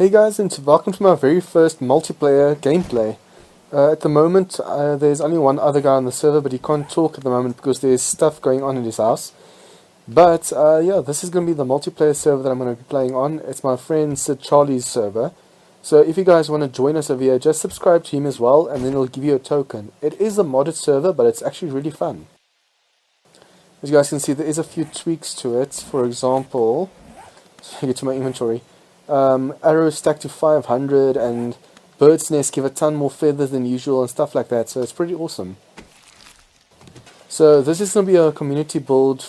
Hey guys, and welcome to my very first multiplayer gameplay. At the moment, there's only one other guy on the server, but he can't talk at the moment because there's stuff going on in his house. But yeah, this is going to be the multiplayer server that I'm going to be playing on. It's my friend Sid Charlie's server. So if you guys want to join us over here, just subscribe to him as well, and then it'll give you a token. It is a modded server, but it's actually really fun. As you guys can see, there is a few tweaks to it. For example, let me get to my inventory. Arrows stack to 500 and bird's nest give a ton more feathers than usual and stuff like that, so it's pretty awesome. So this is going to be a community build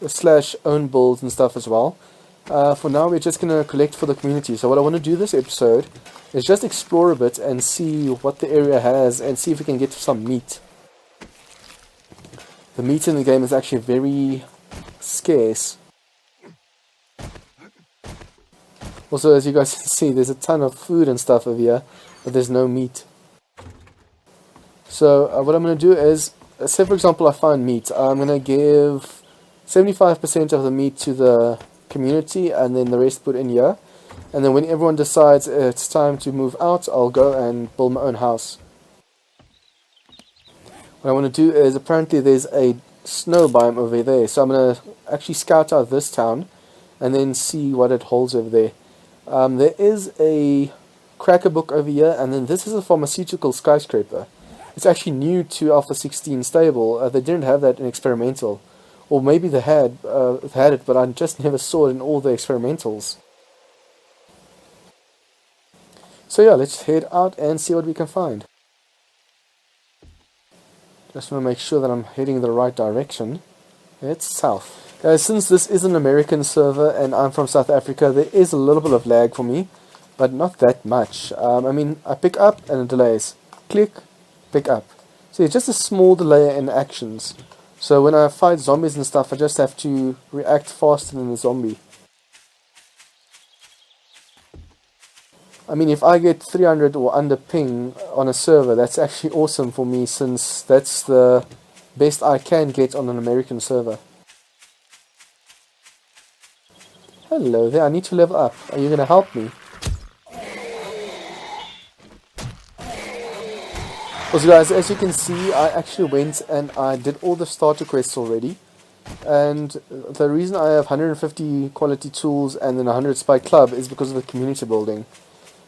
slash own builds and stuff as well. For now we're just going to collect for the community. So what I want to do this episode is just explore a bit and see what the area has and see if we can get some meat. The meat in the game is actually very scarce. Also, as you guys can see, there's a ton of food and stuff over here, but there's no meat. So what I'm going to do is, say for example I find meat, I'm going to give 75% of the meat to the community and then the rest put in here. And then when everyone decides it's time to move out, I'll go and build my own house. What I want to do is, apparently there's a snow biome over there, so I'm going to actually scout out this town and then see what it holds over there. There is a cracker book over here, and then this is a pharmaceutical skyscraper. It's actually new to Alpha 16 stable. They didn't have that in experimental, or maybe they had it, but I just never saw it in all the experimentals. So yeah, let's head out and see what we can find. Just want to make sure that I'm heading in the right direction. It's south. Guys, since this is an American server and I'm from South Africa, there is a little bit of lag for me, but not that much. I mean, I pick up and it delays. Click, pick up. So it's just a small delay in actions. So when I fight zombies and stuff, I just have to react faster than the zombie. I mean, if I get 300 or under ping on a server, that's actually awesome for me, since that's the best I can get on an American server. Hello there, I need to level up. Are you going to help me? Also guys, as you can see, I actually went and I did all the starter quests already. And the reason I have 150 quality tools and then 100 spike club is because of the community building.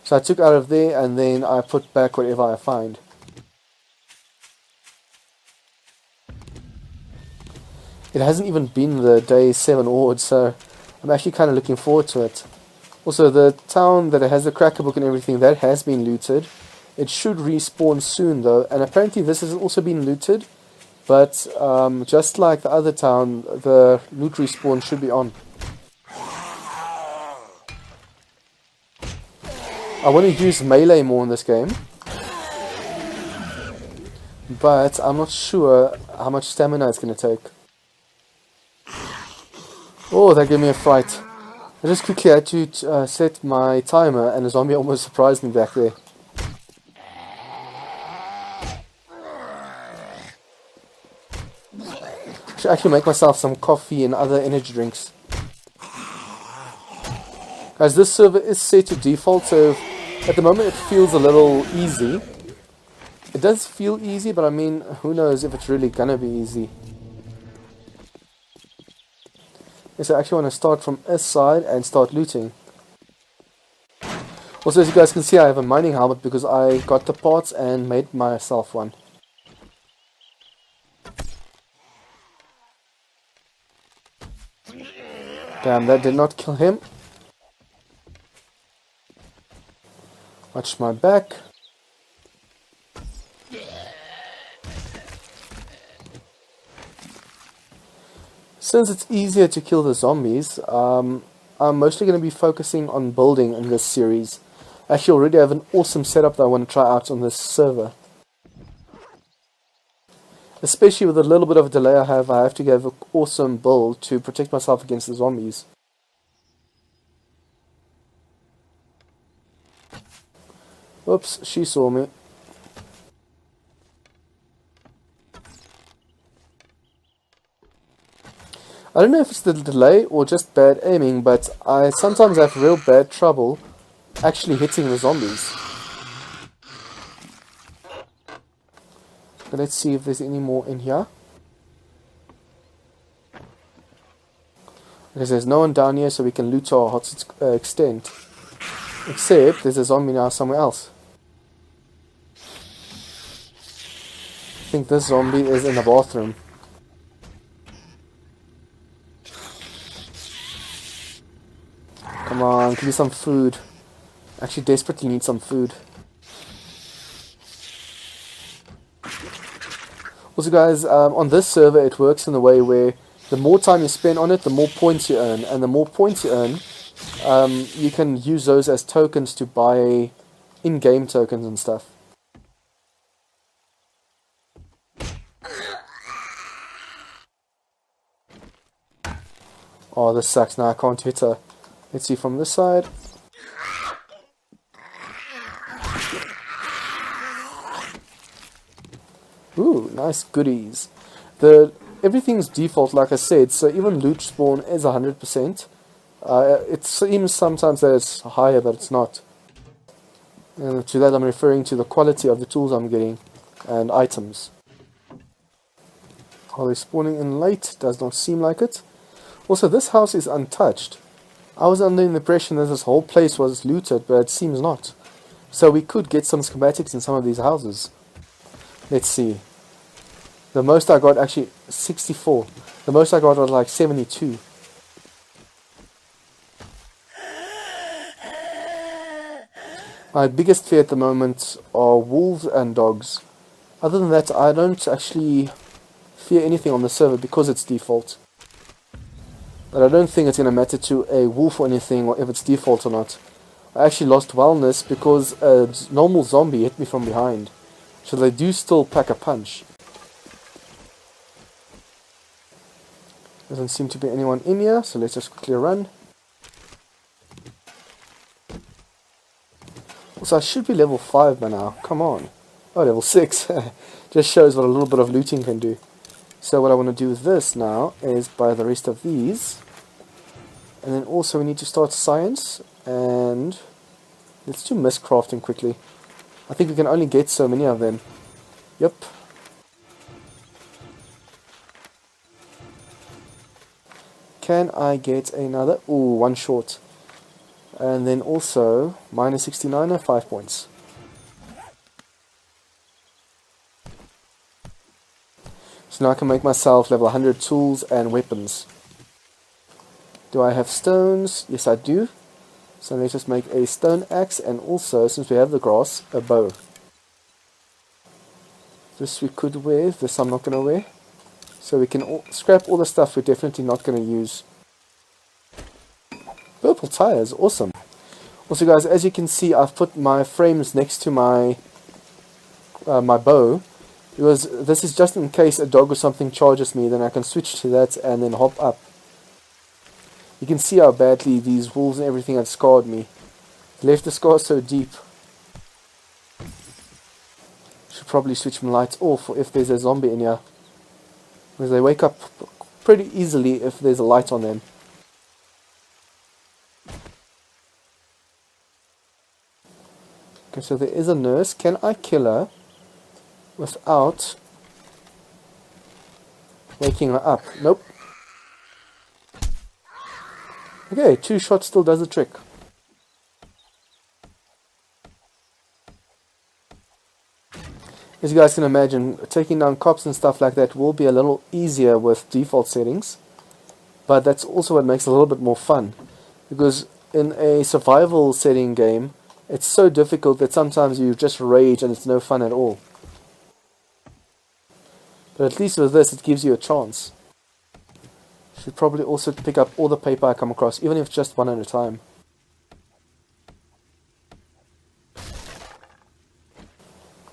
So I took out of there and then I put back whatever I find. It hasn't even been the day 7 Horde, so I'm actually kind of looking forward to it. Also, the town that has the cracker book and everything, that has been looted. It should respawn soon though, and apparently this has also been looted, but just like the other town, the loot respawn should be on. I want to use melee more in this game, but I'm not sure how much stamina it's going to take. Oh, that gave me a fright. I just quickly had to set my timer, and a zombie almost surprised me back there. I should actually make myself some coffee and other energy drinks. Guys, this server is set to default, so at the moment it feels a little easy. It does feel easy, but I mean, who knows if it's really gonna be easy. Yes, I actually want to start from this side and start looting. Also, as you guys can see, I have a mining helmet because I got the parts and made myself one. Damn, that did not kill him. Watch my back. Since it's easier to kill the zombies, I'm mostly going to be focusing on building in this series. I actually already have an awesome setup that I want to try out on this server. Especially with a little bit of a delay I have to give an awesome build to protect myself against the zombies. Oops, she saw me. I don't know if it's the delay or just bad aiming, but I sometimes have real bad trouble actually hitting the zombies. But let's see if there's any more in here. Because there's no one down here, so we can loot to our heart's extent. Except there's a zombie now somewhere else. I think this zombie is in the bathroom. Come on, give me some food. Actually, desperately need some food. Also guys, on this server it works in a way where the more time you spend on it, the more points you earn. And the more points you earn, you can use those as tokens to buy in-game tokens and stuff. Oh, this sucks. Now I can't hit her. Let's see from this side. Ooh, nice goodies. Everything's default, like I said, so even loot spawn is 100%. It seems sometimes that it's higher, but it's not. And to that I'm referring to the quality of the tools I'm getting and items. Are they spawning in late? Does not seem like it. Also, this house is untouched. I was under the impression that this whole place was looted, but it seems not. So we could get some schematics in some of these houses. Let's see. The most I got, actually 64. The most I got was like 72. My biggest fear at the moment are wolves and dogs. Other than that, I don't actually fear anything on the server because it's default. But I don't think it's going to matter to a wolf or anything, or if it's default or not. I actually lost wellness because a normal zombie hit me from behind. So they do still pack a punch. Doesn't seem to be anyone in here, so let's just quickly run. Also, I should be level 5 by now. Come on. Oh, level 6. Just shows what a little bit of looting can do. So what I want to do with this now is buy the rest of these. And then also we need to start science. And let's do mist crafting quickly. I think we can only get so many of them. Yep. Can I get another? Ooh, one short. And then also, minus 69 5 points. So now I can make myself level 100 tools and weapons. Do I have stones? Yes, I do. So let's just make a stone axe, and also, since we have the grass, a bow. This we could wear, this I'm not going to wear. So we can scrap all the stuff we're definitely not going to use. Purple tires, awesome. Also guys, as you can see, I've put my frames next to my my bow. Because this is just in case a dog or something charges me, then I can switch to that and then hop up. You can see how badly these wolves and everything have scarred me. Left the scar so deep. Should probably switch my lights off if there's a zombie in here. Because they wake up pretty easily if there's a light on them. Okay, so there is a nurse. Can I kill her without waking her up? Nope. Okay, 2 shots still does the trick. As you guys can imagine, taking down cops and stuff like that will be a little easier with default settings. But that's also what makes it a little bit more fun. Because in a survival setting game, it's so difficult that sometimes you just rage and it's no fun at all. But at least with this, it gives you a chance. Should probably also pick up all the paper I come across, even if just one at a time.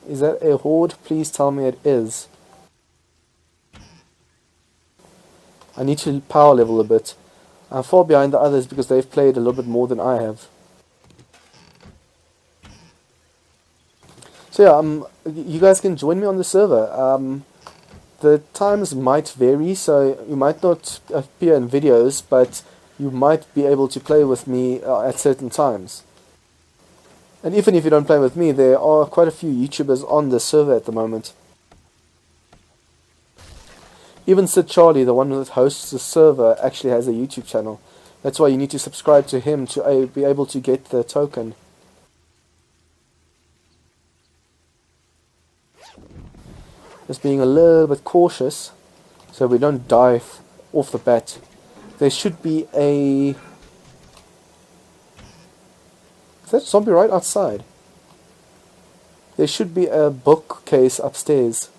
Is that a horde? Please tell me it is. I need to power level a bit. I'm far behind the others because they've played a little bit more than I have. So yeah, you guys can join me on the server. The times might vary, so you might not appear in videos, but you might be able to play with me at certain times. And even if you don't play with me, there are quite a few YouTubers on the server at the moment. Even Sid Charlie, the one that hosts the server, actually has a YouTube channel. That's why you need to subscribe to him to be able to get the token. Just being a little bit cautious so we don't die off the bat. There should be a... Is that zombie right outside? There should be a bookcase upstairs.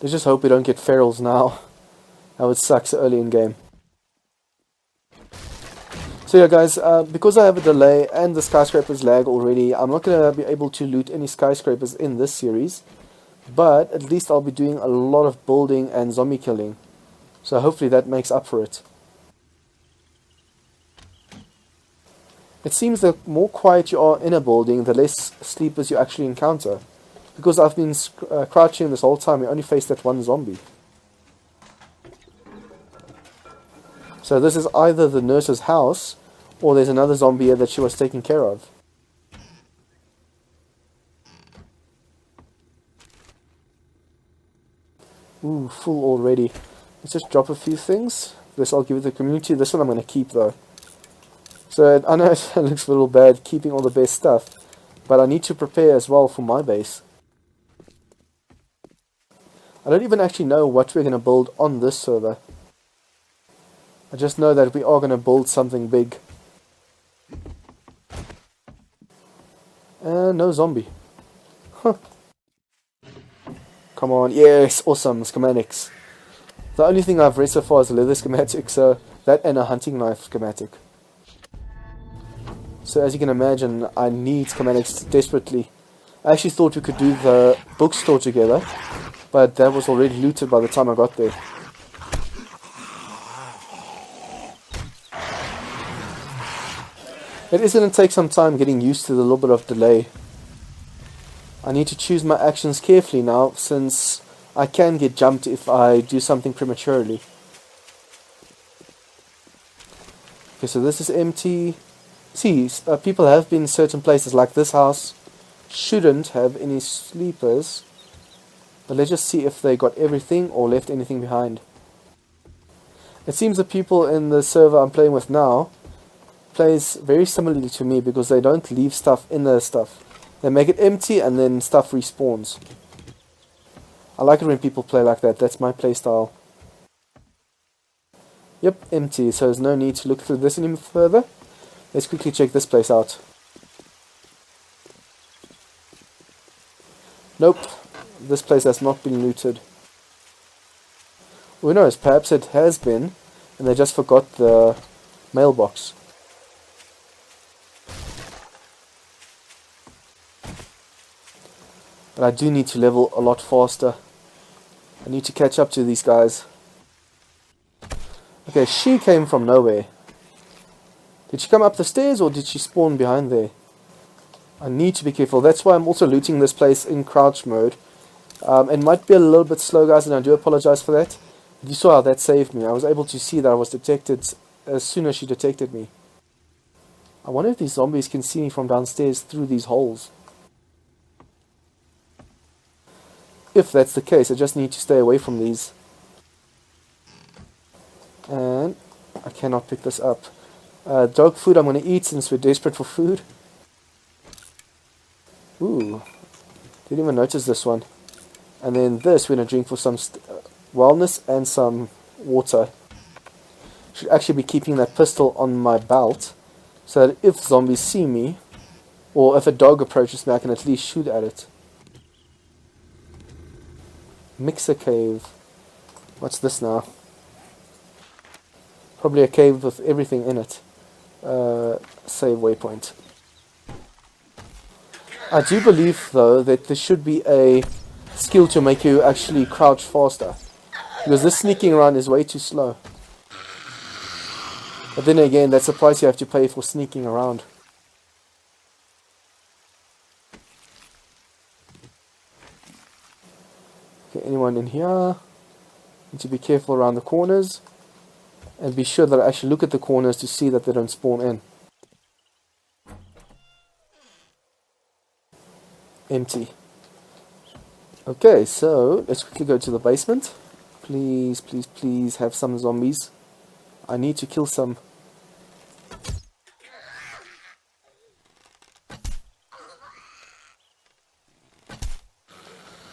Let's just hope we don't get ferals now. That would suck so early in game. So yeah guys, because I have a delay and the skyscrapers lag already, I'm not going to be able to loot any skyscrapers in this series. But at least I'll be doing a lot of building and zombie killing. So hopefully that makes up for it. It seems the more quiet you are in a building, the less sleepers you actually encounter. Because I've been crouching this whole time, we only faced that one zombie. So this is either the nurse's house, or there's another zombie here that she was taking care of. Ooh, full already. Let's just drop a few things. This I'll give it to the community. This one I'm going to keep though. So I know it looks a little bad keeping all the best stuff, but I need to prepare as well for my base. I don't even actually know what we're going to build on this server. I just know that we are going to build something big. And no zombie. Huh. Come on, yes, awesome, schematics. The only thing I've read so far is a leather schematic, so that and a hunting knife schematic. So as you can imagine, I need schematics desperately. I actually thought we could do the bookstore together, but that was already looted by the time I got there. It is going to take some time getting used to the little bit of delay. I need to choose my actions carefully now, since I can get jumped if I do something prematurely. Okay, so this is empty. See, people have been in certain places, like this house shouldn't have any sleepers. But let's just see if they got everything or left anything behind. It seems the people in the server I'm playing with now plays very similarly to me, because they don't leave stuff in their stuff. They make it empty and then stuff respawns. I like it when people play like that. That's my playstyle. Yep, empty, so there's no need to look through this any further. Let's quickly check this place out. Nope, this place has not been looted. Who knows, perhaps it has been, and they just forgot the mailbox. But I do need to level a lot faster. I need to catch up to these guys. Okay, she came from nowhere. Did she come up the stairs or did she spawn behind there? I need to be careful. That's why I'm also looting this place in crouch mode. It might be a little bit slow, guys, and I do apologize for that. You saw how that saved me. I was able to see that I was detected as soon as she detected me. I wonder if these zombies can see me from downstairs through these holes. If that's the case, I just need to stay away from these. And I cannot pick this up. Dog food I'm going to eat since we're desperate for food. Ooh, didn't even notice this one. And then this we're going to drink for some wellness and some water. Should actually be keeping that pistol on my belt, so that if zombies see me, or if a dog approaches me, I can at least shoot at it. Mixer cave. What's this now? Probably a cave with everything in it. Save waypoint. I do believe though that there should be a skill to make you actually crouch faster, because this sneaking around is way too slow. But then again, that's the price you have to pay for sneaking around. Okay, anyone in here? Need to be careful around the corners. And be sure that I actually look at the corners to see that they don't spawn in. Empty. Okay, so let's quickly go to the basement. Please, please, please have some zombies. I need to kill some.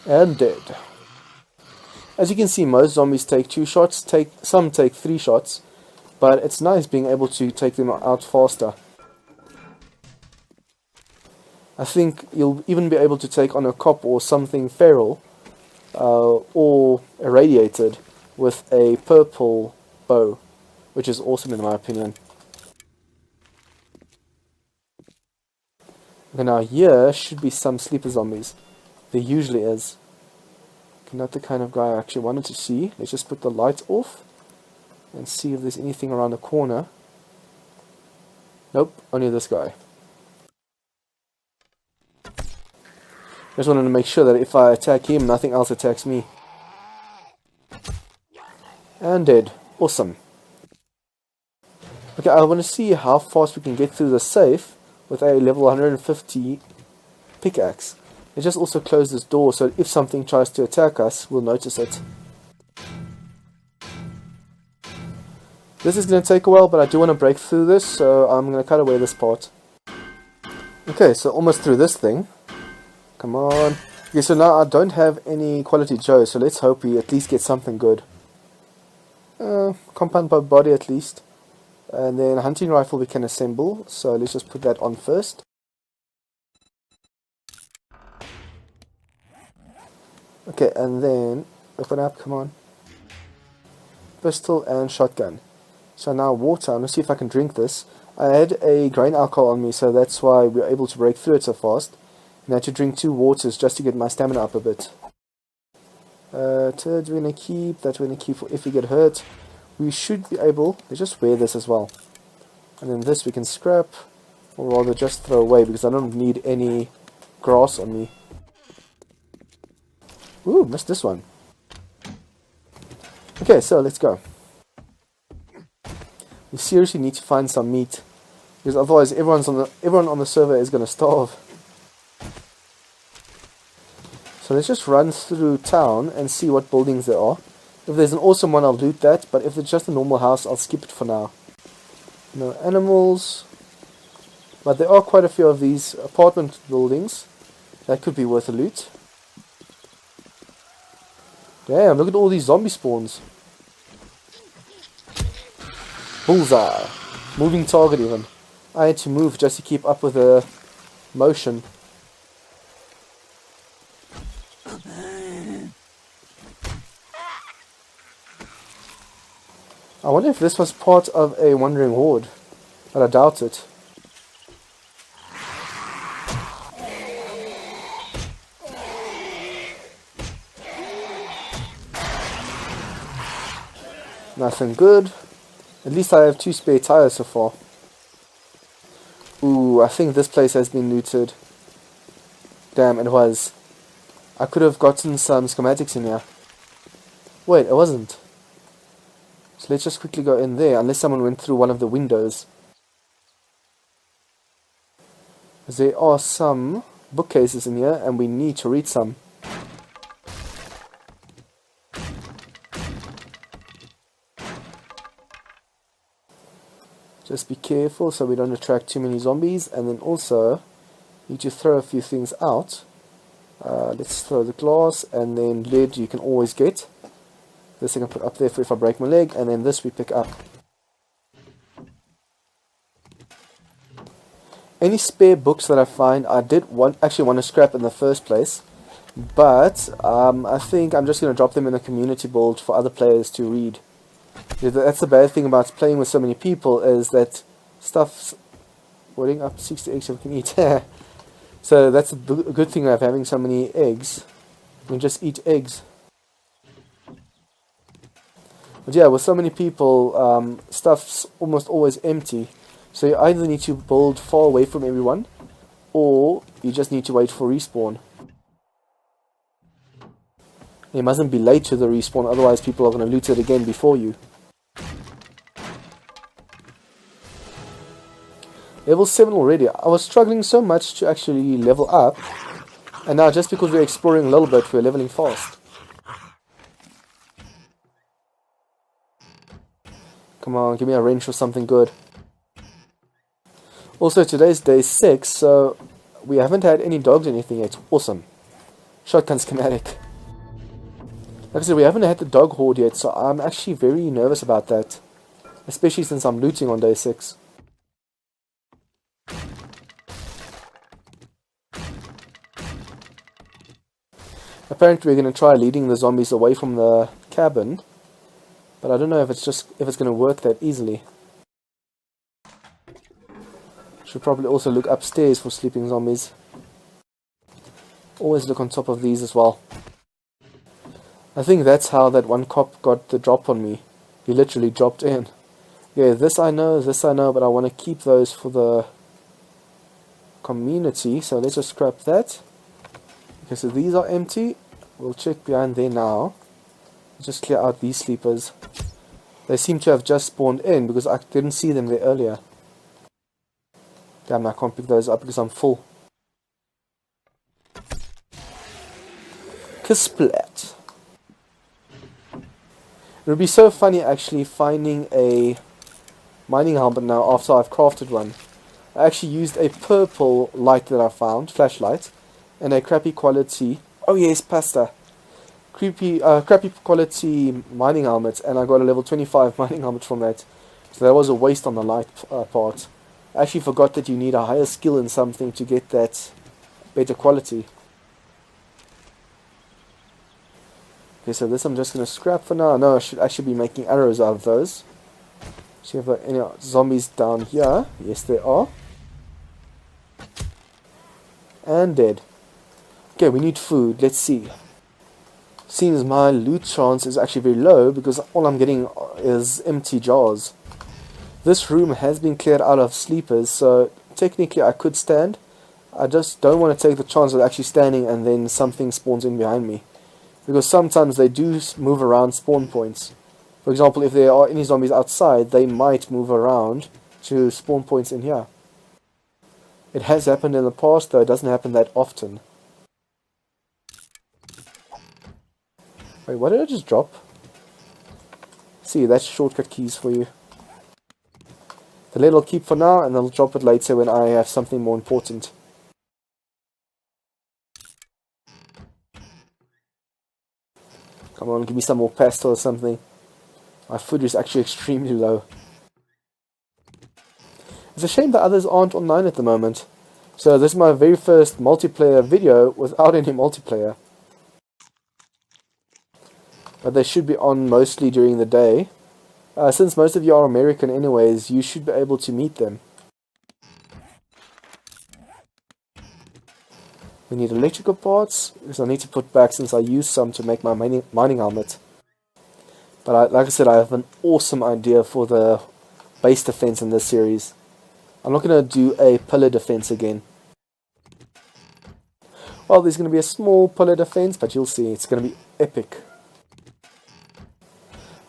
And dead. As you can see, most zombies take 2 shots, some take 3 shots, but it's nice being able to take them out faster. I think you'll even be able to take on a cop or something feral, or irradiated, with a purple bow, which is awesome in my opinion. Okay, now here should be some sleeper zombies. There usually is. Okay, not the kind of guy I actually wanted to see. Let's just put the light off and see if there's anything around the corner. Nope, only this guy. Just wanted to make sure that if I attack him, nothing else attacks me. And dead. Awesome. Okay, I want to see how fast we can get through the safe with a level 150 pickaxe. Let's just also close this door so if something tries to attack us, we'll notice it. This is going to take a while, but I do want to break through this, so I'm going to cut away this part. Okay, so almost through this thing. Come on. Okay, so now I don't have any quality Joe, so let's hope we at least get something good. Compound body at least. And then a hunting rifle we can assemble, so let's just put that on first. Okay, and then open up, come on. Pistol and shotgun. So now water, I'm going to see if I can drink this. I had a grain alcohol on me, so that's why we were able to break through it so fast. And I had to drink 2 waters just to get my stamina up a bit. Turds we're going to keep, that we're going to keep for if we get hurt. We should be able to just wear this as well. And then this we can scrap, or rather just throw away because I don't need any grass on me. Ooh, missed this one. Okay, so let's go. We seriously need to find some meat, because otherwise everyone on the server is going to starve. So let's just run through town and see what buildings there are. If there's an awesome one, I'll loot that, but if it's just a normal house, I'll skip it for now. No animals, but there are quite a few of these apartment buildings that could be worth a loot. Damn, look at all these zombie spawns. Bullseye. Moving target even. I had to move just to keep up with the motion. I wonder if this was part of a wandering horde, but I doubt it. Nothing good. At least I have 2 spare tires so far. Ooh, I think this place has been looted. Damn, it was. I could have gotten some schematics in here. Wait, it wasn't. So let's just quickly go in there, unless someone went through one of the windows. There are some bookcases in here, and we need to read some. Just be careful so we don't attract too many zombies, and then also need to throw a few things out. Let's throw the glass, and then lead you can always get. This I can put up there for if I break my leg, and then this we pick up. Any spare books that I find, I did actually want to scrap in the first place, but I think I'm just going to drop them in a community build for other players to read. That's the bad thing about playing with so many people, is that stuff's wording up 60 eggs so we can eat. So that's a good thing of having so many eggs. We can just eat eggs. But yeah, with so many people, stuff's almost always empty. So you either need to build far away from everyone, or you just need to wait for respawn. You mustn't be late to the respawn, otherwise people are going to loot it again before you. Level 7 already. I was struggling so much to actually level up. And now just because we're exploring a little bit, we're leveling fast. Come on, give me a wrench or something good. Also, today's day 6, so we haven't had any dogs or anything yet. Awesome. Shotgun schematic. Like I said, we haven't had the dog horde yet, so I'm actually very nervous about that. Especially since I'm looting on day 6. Apparently we're going to try leading the zombies away from the cabin. But I don't know if it's going to work that easily. Should probably also look upstairs for sleeping zombies. Always look on top of these as well. I think that's how that one cop got the drop on me. He literally dropped in. Yeah, this I know, but I want to keep those for the community. So let's just scrap that. Okay, so these are empty. We'll check behind there now. Just clear out these sleepers. They seem to have just spawned in because I didn't see them there earlier. Damn, I can't pick those up because I'm full. Kasplat. It would be so funny actually finding a mining helmet now after I've crafted one. I actually used a purple light that I found, flashlight, and a crappy quality, oh yes, pasta, crappy quality mining helmet, and I got a level 25 mining helmet from that. So that was a waste on the light part. I actually forgot that you need a higher skill in something to get that better quality. Okay, so this I'm just going to scrap for now. No, I should actually be making arrows out of those. See if there are any zombies down here. Yes, there are. And dead. Okay, we need food. Let's see. Seems my loot chance is actually very low because all I'm getting is empty jars. This room has been cleared out of sleepers, so technically I could stand. I just don't want to take the chance of actually standing and then something spawns in behind me. Because sometimes they do move around spawn points. For example, if there are any zombies outside, they might move around to spawn points in here. It has happened in the past, though it doesn't happen that often. Wait, what did I just drop? See, that's shortcut keys for you. The lead I'll keep for now, and I'll drop it later when I have something more important. Come on, give me some more pasta or something. My food is actually extremely low. It's a shame that others aren't online at the moment. So this is my very first multiplayer video without any multiplayer. But they should be on mostly during the day. Since most of you are American anyways, you should be able to meet them. We need electrical parts, because I need to put back since I used some to make my mining helmet. But like I said, I have an awesome idea for the base defense in this series. I'm not going to do a pillar defense again. Well, there's going to be a small pillar defense, but you'll see, it's going to be epic.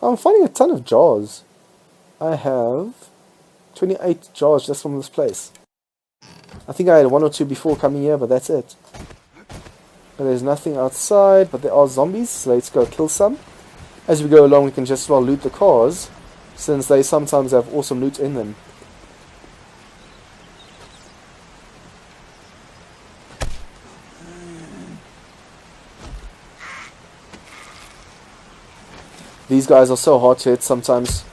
I'm finding a ton of jars. I have 28 jars just from this place. I think I had one or two before coming here, but that's it. But there's nothing outside, but there are zombies, so let's go kill some. As we go along, we can just well loot the cars, since they sometimes have awesome loot in them. These guys are so hard to hit sometimes,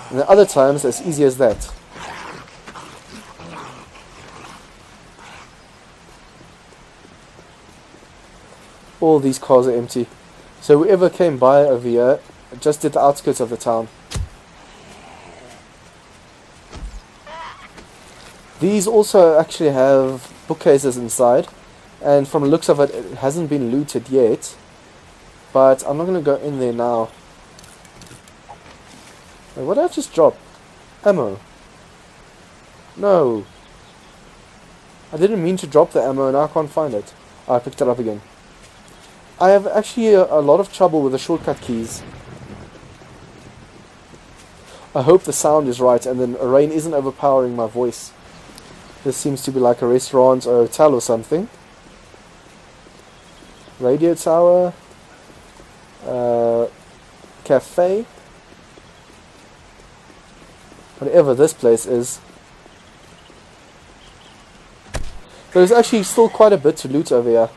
and then other times as easy as that. All these cars are empty. So whoever came by over here just did the outskirts of the town. These also actually have bookcases inside, and from the looks of it, it hasn't been looted yet. But I'm not going to go in there now. Wait, what did I just drop? Ammo. No. I didn't mean to drop the ammo and I can't find it. Oh, I picked it up again. I have actually a lot of trouble with the shortcut keys. I hope the sound is right and then rain isn't overpowering my voice. This seems to be like a restaurant or a hotel or something. Radio tower. Cafe. Whatever this place is. There's actually still quite a bit to loot over here.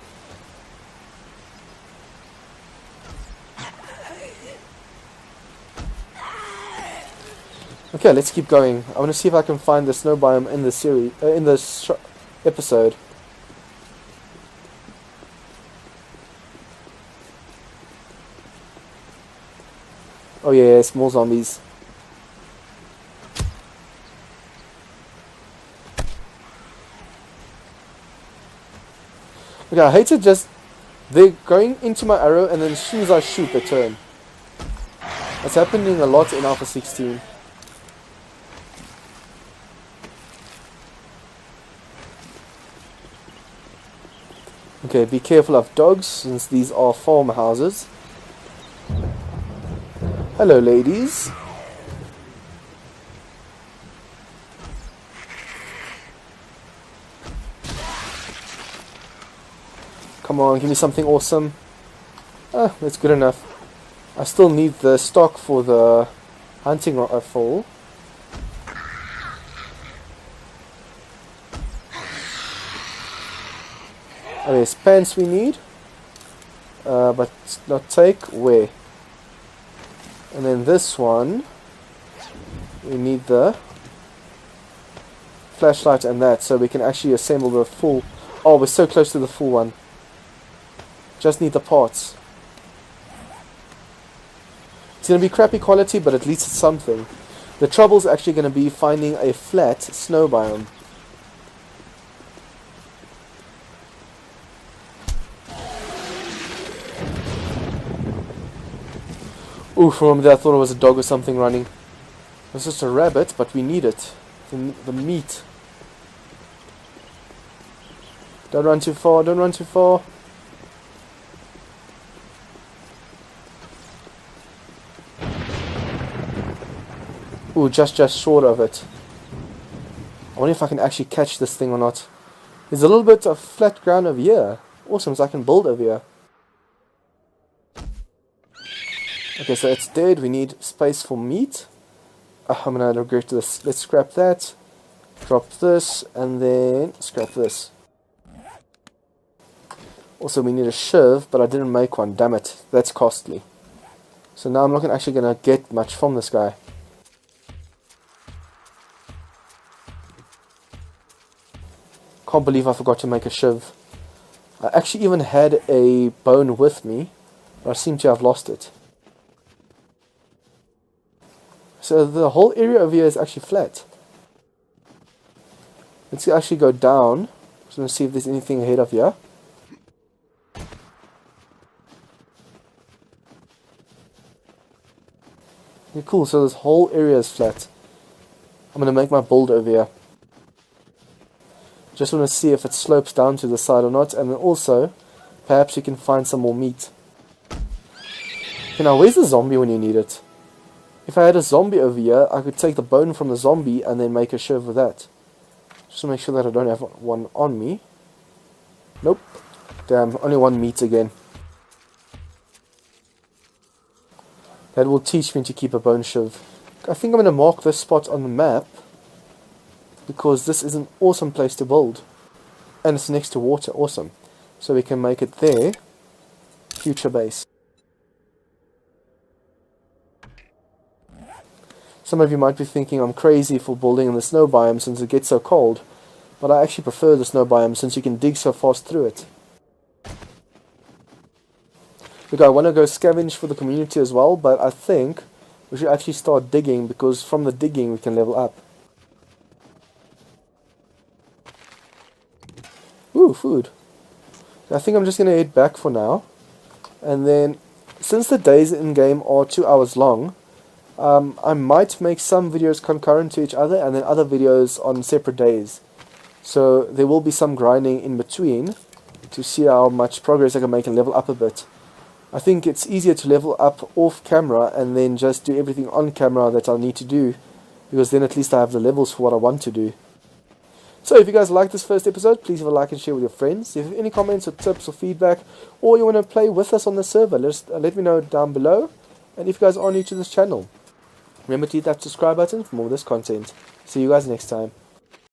Okay, let's keep going. I want to see if I can find the snow biome in the series, in this episode. Oh yes, more zombies. Okay, I hate to just... They're going into my arrow and then as soon as I shoot they turn. That's happening a lot in Alpha 16. Okay, be careful of dogs since these are farmhouses. Hello ladies. Come on, give me something awesome. Ah, that's good enough. I still need the stock for the hunting rifle. Oh, there's pants we need. But not take. Where? And then this one. We need the flashlight and that, so we can actually assemble the full... Oh, we're so close to the full one. Just need the parts. It's going to be crappy quality, but at least it's something. The trouble's actually going to be finding a flat snow biome. Ooh, for a moment there I thought it was a dog or something running. It was just a rabbit, but we need it. The meat. Don't run too far, don't run too far. Ooh, just short of it. I wonder if I can actually catch this thing or not. There's a little bit of flat ground over here. Awesome, so I can build over here. Okay, so it's dead. We need space for meat. I'm gonna regret this. Let's scrap that. Drop this, and then scrap this. Also, we need a shiv, but I didn't make one. Damn it, that's costly. So now I'm not actually gonna get much from this guy. Can't believe I forgot to make a shiv. I actually even had a bone with me, but I seem to have lost it. So the whole area over here is actually flat. Let's actually go down. Just want to see if there's anything ahead of here. Okay, cool, so this whole area is flat. I'm going to make my build over here. Just want to see if it slopes down to the side or not, and then also, perhaps you can find some more meat. Okay, now where's the zombie when you need it? If I had a zombie over here, I could take the bone from the zombie and then make a shiv with that. Just to make sure that I don't have one on me. Nope. Damn, only one meat again. That will teach me to keep a bone shiv. I think I'm going to mark this spot on the map, because this is an awesome place to build. And it's next to water, awesome. So we can make it there. Future base. Some of you might be thinking I'm crazy for building in the snow biome since it gets so cold. But I actually prefer the snow biome since you can dig so fast through it. Look, I want to go scavenge for the community as well, but I think we should actually start digging, because from the digging we can level up. Ooh, food. I think I'm just going to head back for now. And then, since the days in game are 2 hours long, I might make some videos concurrent to each other and then other videos on separate days. So there will be some grinding in between to see how much progress I can make and level up a bit. I think it's easier to level up off camera and then just do everything on camera that I need to do, because then at least I have the levels for what I want to do. So if you guys like this first episode, please leave a like and share with your friends. If you have any comments or tips or feedback, or you want to play with us on the server, let me know down below. And if you guys are new to this channel, remember to hit that subscribe button for more of this content. See you guys next time.